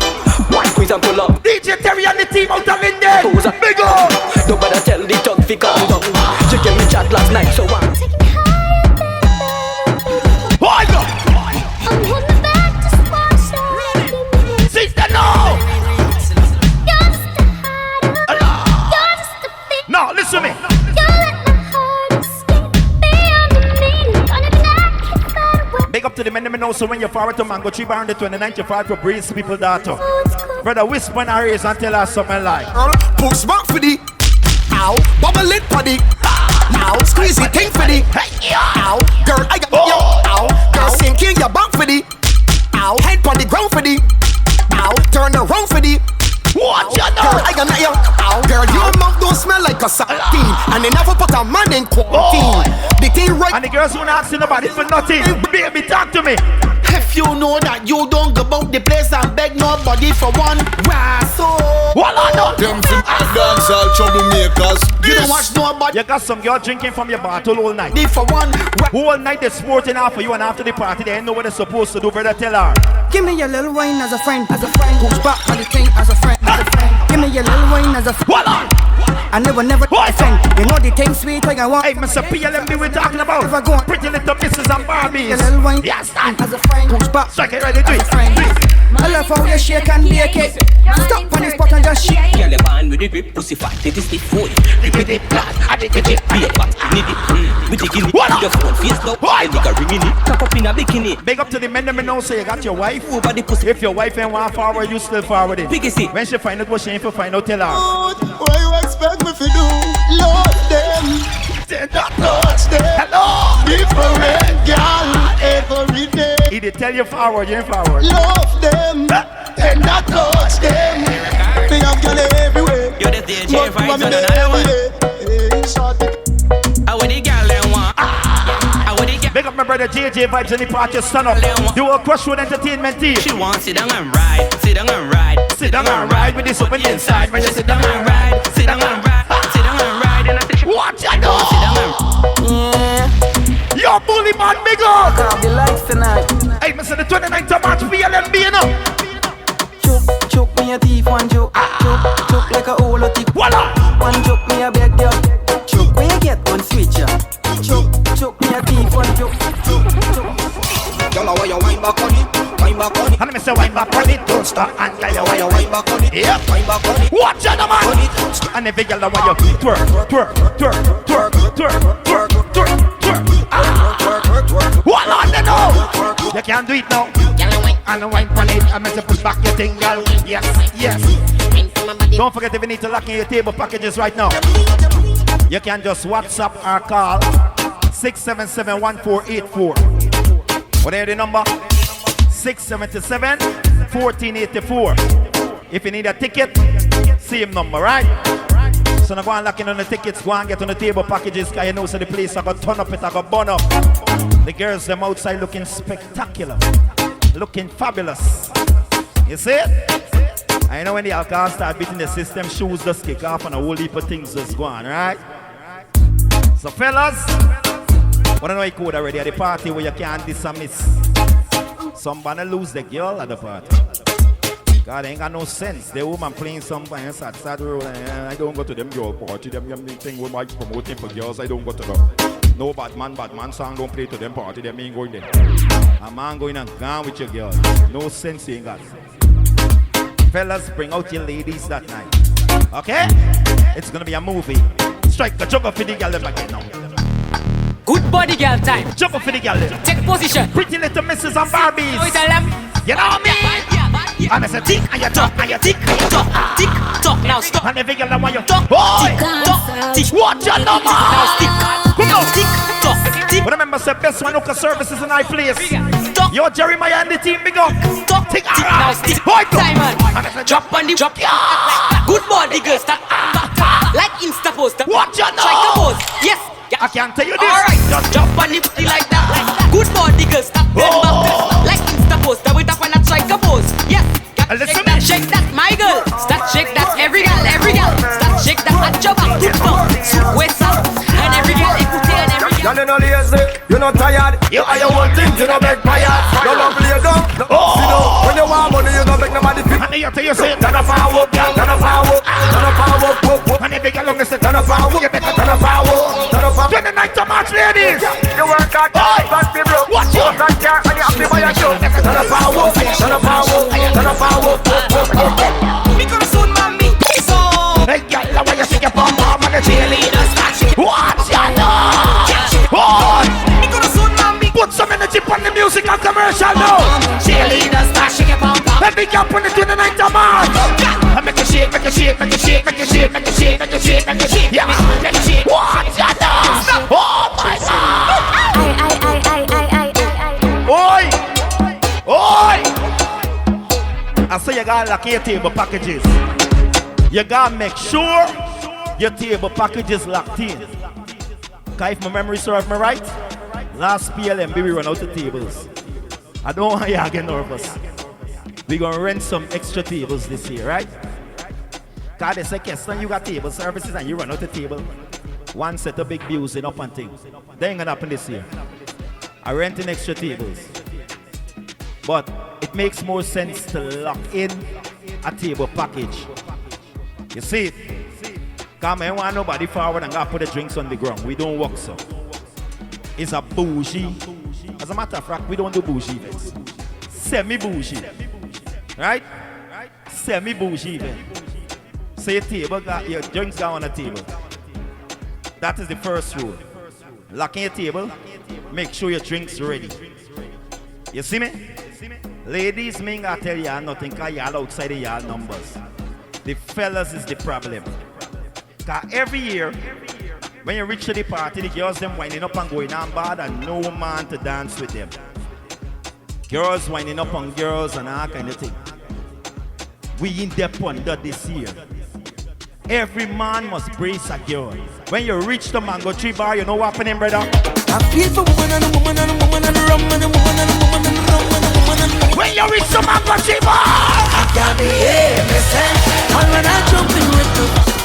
One squeeze and pull up. DJ Terry and the team out of India. Big up. Don't better tell the dog fi come down. She gave me chat last night, so one. Sister, no! No, listen to me. Big up to the men that know, so when you're forward to Mango Tree Bar on the 29th, you forward to Breeze people daughter. Brother, whisper in her ears and tell her something like. Push back for the. Ow, bubble it for the. Ow, squeeze it, think for the. Ow, girl, I got you. Ow, girl, sink in your back for the. Ow, head on the ground for the. Ow, turn around for the. Watch out now. Girl, I got you. Ow, girl, your mouth don't smell like a sardine, and they never put a man in quarantine. The thing right. And the girls won't ask nobody for nothing. Baby, talk to me. If you know that you don't go about the place and beg nobody for one so them from Dancehall Troublemakers. You don't watch nobody. You got some girl drinking from your bottle all night. For one whole night they're sporting out for you, and after the party they ain't know what they're supposed to do. Brother, tell her. Give me your little wine as a friend, push back on the thing as a friend, Give me your little wine as a friend. I never defend. You know the thing sweet when I want. Hey, Mr. PLMB, we're talking about If I go on. pretty little misses and Barbies. A little wine. Yes, stand. As a friend. Push back. Strike it ready, do it. I love how you shake and bake it. Stop on this spot and just shake. Girl, the band with the grip, pussy fat, it is the food. With the blood, I did it, beer, but need it. With the guinea, the phone, face low, the nigga ringing it. Cock up in a bikini. Big up to the men that me know say you got your wife. Over the pussy. If your wife ain't want forward, you still forward it. Biggest it. When she find out what she ain't for find out, tell her. What you expect me to do? Love them. Did not touch them. Hello. Different girl every day. He did tell you forward, you ain't forward. Love them. Did not touch them. Think I'm gonna everywhere. You're the DJ vibes on another one. I want the girl them want. I want the girl. Big up my brother JJ Vibes and the party stand up. You will crush with entertainment team. She wants sit down and ride, sit down and ride, Sit down and ride with this open inside. When you sit down and ride, sit down and ride, sit down and ride. And I say she watch out, no. sit down and You're bully man, big up. Have the lights tonight. Hey, Mr. the 29th of March, PLMB, you know. Choke me a thief, one joke. Choke like a hole of thief. Voila. One joke me a beg you. Choke when you get one switch ya. Choke me a thief, one joke. Girl, why you wind back on it? Wind back on it. And I say wind back on it, don't stop. And Girl, why you wind back on it? yeah, Wind back on it. watch out, man. And every girl that want you twerk, twerk, twerk, twerk, twerk, twerk, twerk, twerk. What on the no? You can't do it now. And the wine on it, I'm going to push back your thing, girl. Yes, yes. Don't forget if you need to lock in your table packages right now. You can just WhatsApp or call 677-1484. What are the number? 677-1484. If you need a ticket, same number, right? So now go and lock in on the tickets, go and get on the table packages, because you know so the place I got turn up, it I got burn up. The girls them outside looking spectacular, looking fabulous. You see it? I know when the alcohol start beating the system, shoes just kick off and a whole heap of things just go on, right? So fellas, wanna know you code already at the party where you can't diss and miss. Somebody lose the girl at the party. God, they ain't got no sense. The woman playing something and start rolling. I don't go to them girl party. Them thing with my promoting for girls. I don't go to them. No bad man song don't play to them party. Them ain't going there. A man going and gone with your girl. No sense you ain't got. Fellas, bring out your ladies that night. Okay? It's gonna be a movie. Strike the juggle for the girl again now. Good body girl time. Juggle for the girl. Take position. Pretty little misses and Barbies. Oh, tell them. You know me? And I say tick and you talk and you tick and you talk. Tick tock now stop. And every girl that want you Talk. boy, Tock. Tick. watch your number. Now stick. Come on. Tick tock. Tick. But remember, say best one local services in our place. Talk. Yo, Jeremiah and the team, big up. Talk. Tick. Tick. Now stick. Boy, Simon. And I say Drop on the drop. Good body girl start. Like Insta post. watch your Strike a number. pose. Yes. I can't tell you this. Alright, just jump on the booty like that. Good body girl, stop them back. Like Insta post, with up on a strike a pose. Yes, shake that, my girl. Start shake that, every girl. Start shake that at your back, too far. West up, and every girl, écoutez, and every girl. You're not lazy, you're not tired. You are your one thing, you don't make tired. Don't love play down. You know, when you want money, you don't make nobody feel. And you tell you say, turn up our work, turn up our work, turn up our work. And every girl say, turn up our work, you better turn up our work, turn up our work. 29th of March, ladies. You work hard, but be broke. Watch you. Work hard, and you have to buy a show. Turn up our work, turn up our work, turn up our work. Me come soon, mommy. So Hey, girl, I want you to shake your bum bum and the cheerleaders start shaking. watch your number. Boy, Me come soon, mommy. put some energy on the music and commercial now. Cheerleaders start shaking, pom pom. Let me up on the 29th of March. I make you shake, make you shake, make you shake, make you shake, make you shake, make you shake, make you shake. Yeah, make you shake. Watch your number. Oh my God. Oi, oi. I say you gotta lock your table packages. You gotta make sure your table packages locked in. Cause if my memory serves me right, last PLM we run out of tables. I don't want you to get nervous. We're gonna rent some extra tables this year, right? Cause they say, Keston, you got table services and you run out of table. One set of big views and up and things. That ain't gonna happen this year. I renting extra tables. But it makes more sense to lock in a table package. You see it? Come on, want nobody forward and gotta put the drinks on the ground. We don't work so. It's a bougie. As a matter of fact, we don't do bougie events. Semi-bougie. Right? Semi-bougie event. So your table, your drinks go on the table. That is the first rule. Lock in your table. Make sure your drinks ready. You see me? Ladies, me ain't tell y'all nothing because y'all outside of y'all numbers. The fellas is the problem. Because every year, when you reach to the party, the girls them winding up and going on bad and no man to dance with them. Girls winding up on girls and all kind of thing. We in depth under this year. Every man must brace a girl. When you reach the Mango Tree Bar, you know what happening, brother? I feel for woman and a woman and a woman and a rum and a woman and a woman and a rum and a woman and a woman. When you reach the Mango Tree Bar, I can't behave myself. And when I jump in with the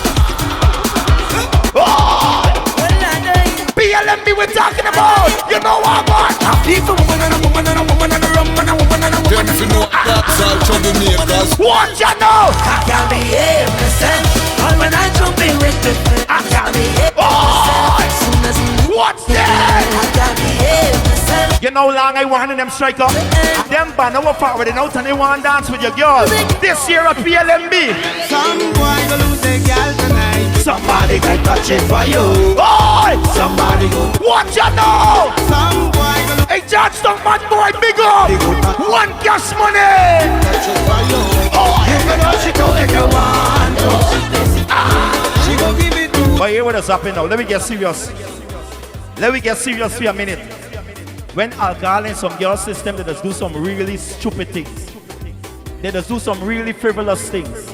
PLMB we're talking about. You know what I want. I feel for woman and a woman and a woman and a rum and a woman and a woman. If you know Dancehall Troublemakers, what you know? I can't behave myself. And when I jump in with the I can't behave myself. What's that? I can't behave myself. You know how long I wanted them strike up? Them band over forward and out and they want to dance with your girls. This year at PLMB. Some boy go lose their girl tonight. Somebody can touch it for you. Boy! Somebody go. What you know? Some boy go lose. Hey, Georgetown man boy, big up. One cash money. Touch it for you. Oh, you can touch it if you want. She gon' give it to. But here what is happening now? Let me get serious. Let me get serious for a minute. When alcohol in some girl system, they just do some really stupid things. They just do some really frivolous things.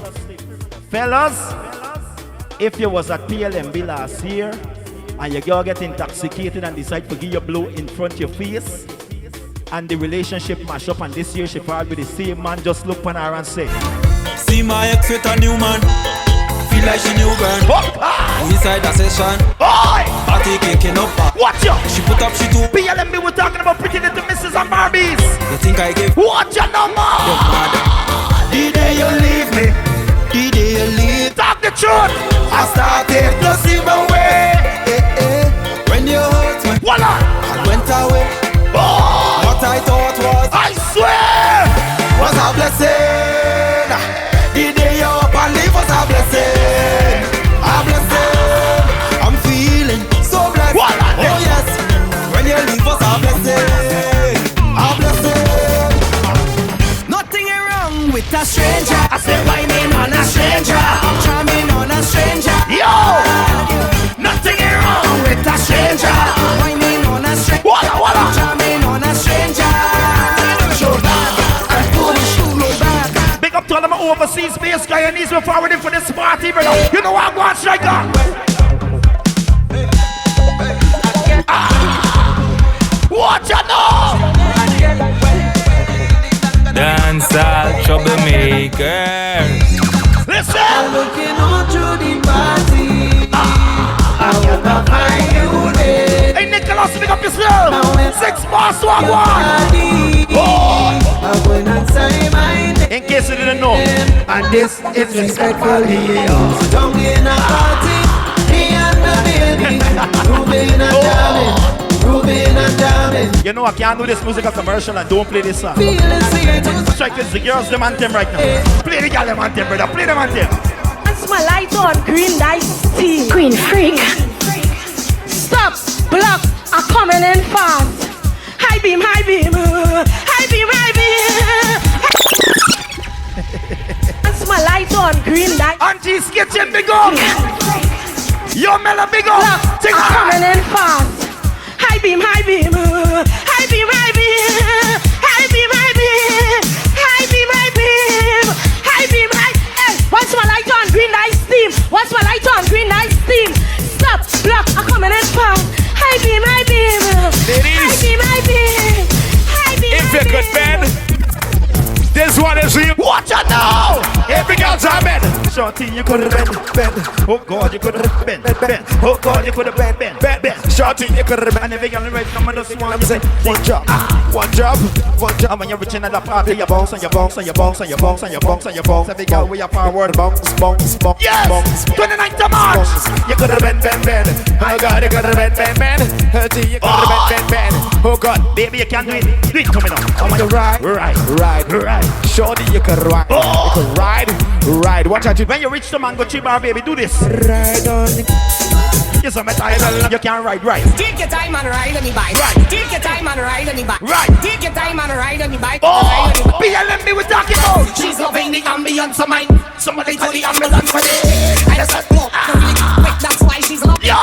Fellas, if you was at PLMB last year and your girl get intoxicated and decide to give you a blow in front of your face and the relationship mash up and this year she probably the same man, just look on her and say, see my ex with a new man. Feel like she new girl. Inside the session. Party kicking up. Watch out. She put up, she do. PLMB, we're talking about pretty little misses and Barbies. You think I give? Watch your number. The day you leave me, the day you leave. Talk the truth. I started to see my way. When you hurt me, voila, I went away. What I thought was, I swear, was a blessing. The day you up and leave was a blessing. A blessing. I'm feeling so blessed. Voila, oh yes, when you leave was a blessing. A blessing. Nothing wrong with a stranger. I said whining on a stranger, charming on a stranger. Yo, nothing wrong with a stranger. Whining on a stranger. Voila, voila, charming on a stranger. Show back and push back. Big up to all of my overseas base Guyanese. We're forwarding for this party, brother. You know what I'm going, striker? What you know? Dancehall Troublemakers. Listen. I'm looking on through the party. I wanna find you there. Hey Nicholas, pick up yourself. 6 bars to a one. I'm gonna say my name. In case you didn't know. And this is respectfully yours. Don't be in a party. Me and the baby. Moving and jamming. Moving and jamming. You know I can't do this musical commercial and don't play this song. Feeling sweet. Strike is the girls them anthem right now. Play the girl them anthem, brother. Play them anthem. That's my light on. Green light steam. Green freak. Stop. Block. I'm coming in fast. High beam. High beam. High beam. High beam. That's my light on. Green light. Auntie's kitchen big up. Yo Mela big up. Block. I'm coming in fast. High beam. High beam. High beam. High beam. High beam. High beam. High beam. High beam. High beam. High. Hey, what's my light on? Green light steam. What's my light on? Green light steam. Stop. Block. I'm coming in fast. High beam. High beam. Ladies. High beam. High beam. High beam. If you could bend, this one is you. What you know? Every girl's a bend. Shorty, you could have bend. Oh God, you could have bend. Oh God, you could have bend. Shorty, you could remember. And if you can raise number just one, say one drop, one drop, one drop. And when you're reaching at the party, you bounce and you bounce and you bounce and you bounce and you bounce and you bounce. Every girl with your forward bounce, bounce, bounce. Yes! 29th of March! You could have been. Oh God, you could have been. You could have been. Oh God, baby, you can do it. Do it coming up. I want to ride. Shorty, you could ride. You could ride. Watch out. When you reach the mango tree bar, baby, do this. Ride on it. Yes, I'm a title. You can ride. Take your time and ride on the bike. Right. Take your time and ride on the bike. Right. Take your time and ride on the bike. BLM we're talking about. She's loving the ambience of mine. Somebody tell the ambulance for this. I just said, whoa, that's why she's loving me.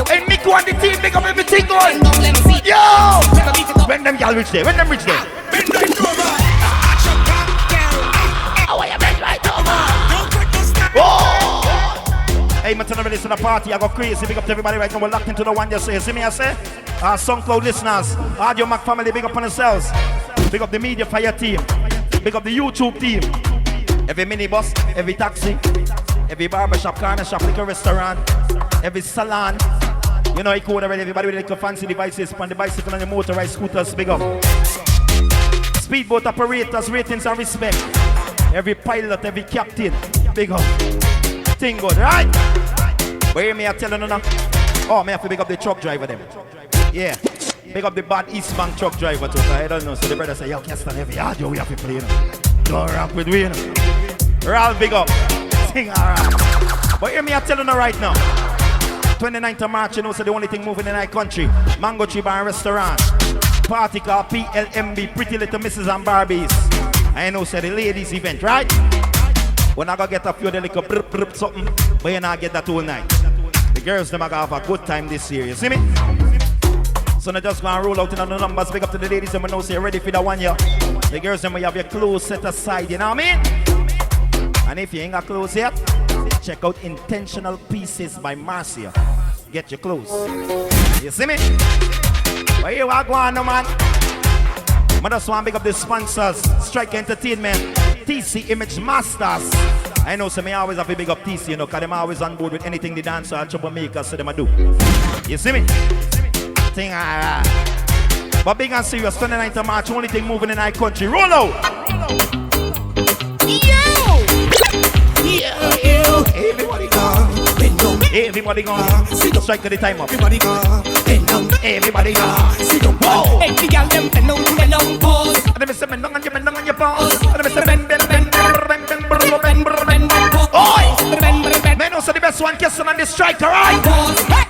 And Mick on the team, make up everything going. Let me see. Yo! When them y'all reach there, Bend right over. How are you bend right over? Hey, man, tell them listen to the party. I go crazy. Big up to everybody right now. We're locked into the one you say. See me, I say? SoundCloud listeners, Audio Mac family, big up on yourselves. Big up the Media Fire team. Big up the YouTube team. Every minibus, every taxi, every barbershop, corner shop, liquor restaurant, every salon. You know, I code already. Everybody with like fancy devices, on the bicycle and the motorized scooters, big up. Speedboat operators, ratings and respect. Every pilot, every captain, big up. Thing good, right? But hear me, I tell you now. Oh, me have to big up the truck driver them. Yeah. Big up the bad East Bank truck driver too. I don't know. So the brother say, yo, Keston, every yard, yo, we have to play, you know. Don't ramp with we, you know. Ralph, big up. Sing alright. But hear me, I tell you now right now. 29th of March, you know, so the only thing moving in our country. Mango Tree Bar and Restaurant. Party called PLMB, Pretty Little Mrs. and Barbies. I know, so the ladies event, right? When I go get a few of the little brip something, but you not get that all night. The girls, them are gonna have a good time this year, you see me? So now just gonna roll out in the numbers, big up to the ladies, and we know, say you're ready for that one, yeah. The girls, them, you have your clothes set aside, you know what I mean? And if you ain't got clothes yet, check out Intentional Pieces by Marcia. Get your clothes. You see me? But here we go on, no man. I just want to big up the sponsors. Strike Entertainment, TC Image Masters. I know, so me always have to big up TC, you know, because them always on board with anything the Dancehall Troublemakers so them a do. You see me? Thing alright. But big and serious, 29th of March, only thing moving in our country. Roll out! Everybody gone, bend down. Everybody gone. See the strike at the time up. Everybody gone, bend down. Everybody gone. See the whoa. Hey, the girl them bend down, pose. And them say bend down on your pause. And them say bend. Men also the best one, Keston and the striker, right?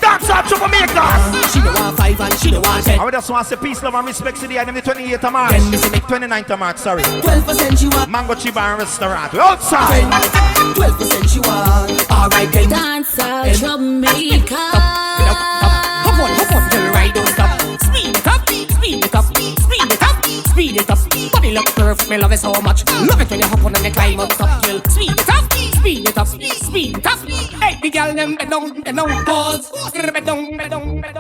Dancehall Troublemakers. She don't want 5 and she don't want 10. I just want to say peace, love and respect to the item the 28th of March. 29th of March, sorry. 12% she want. Mango Tree Bar and Restaurant. We're outside. 12% she want. Alright then. Dancehall Troublemakers. Hop on, girl, right, don't stop. Speed it up, speed it up, speed it up, speed it up. Body look perfect, me love it so much. Love it when you hop on and you climb up top, girl. Speed it up, speed it up, speed it up. Hey, the girl them bend down, pause. Bend down.